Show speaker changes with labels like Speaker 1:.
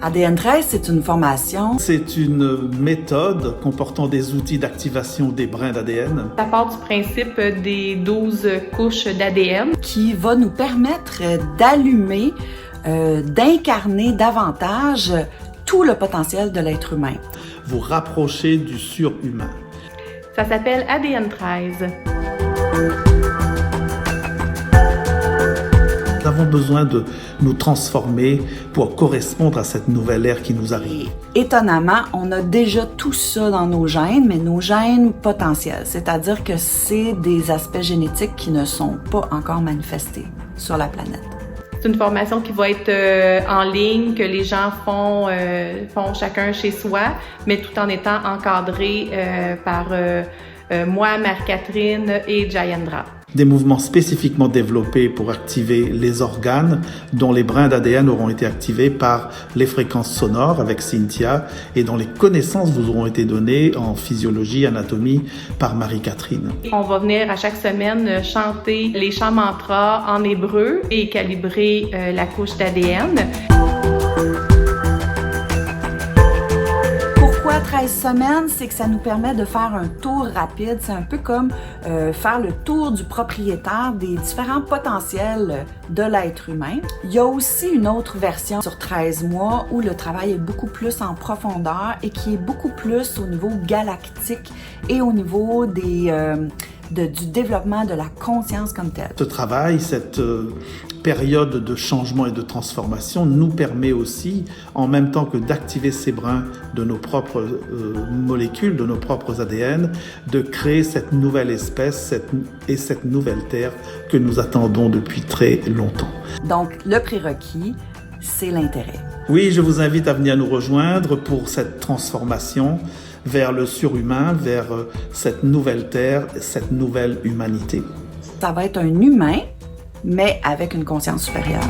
Speaker 1: ADN 13, c'est une formation.
Speaker 2: C'est une méthode comportant des outils d'activation des brins d'ADN.
Speaker 3: Ça part du principe des 12 couches d'ADN.
Speaker 1: Qui va nous permettre d'allumer, d'incarner davantage tout le potentiel de l'être humain.
Speaker 2: Vous rapprocher du surhumain.
Speaker 3: Ça s'appelle ADN 13.
Speaker 2: Nous avons besoin de nous transformer pour correspondre à cette nouvelle ère qui nous arrive.
Speaker 1: Et, étonnamment, on a déjà tout ça dans nos gènes, mais nos gènes potentiels, c'est-à-dire que c'est des aspects génétiques qui ne sont pas encore manifestés sur la planète.
Speaker 3: C'est une formation qui va être en ligne, que les gens font chacun chez soi, mais tout en étant encadré par moi, Marie-Catherine et Jayendra.
Speaker 2: Des mouvements spécifiquement développés pour activer les organes dont les brins d'ADN auront été activés par les fréquences sonores avec Cynthia et dont les connaissances vous auront été données en physiologie, anatomie par Marie-Catherine.
Speaker 3: On va venir à chaque semaine chanter les chants mantras en hébreu et calibrer la couche d'ADN.
Speaker 1: Pourquoi 13 semaines? C'est que ça nous permet de faire un tour rapide. C'est un peu comme faire le tour du propriétaire des différents potentiels de l'être humain. Il y a aussi une autre version sur 13 mois où le travail est beaucoup plus en profondeur et qui est beaucoup plus au niveau galactique et au niveau du développement de la conscience comme telle.
Speaker 2: Ce travail, cette période de changement et de transformation nous permet aussi, en même temps que d'activer ces brins de nos propres molécules, de nos propres ADN, de créer cette nouvelle espèce et cette nouvelle Terre que nous attendons depuis très longtemps.
Speaker 1: Donc, le prérequis, c'est l'intérêt.
Speaker 2: Oui, je vous invite à venir nous rejoindre pour cette transformation vers le surhumain, vers cette nouvelle Terre, cette nouvelle humanité.
Speaker 1: Ça va être un humain, mais avec une conscience supérieure.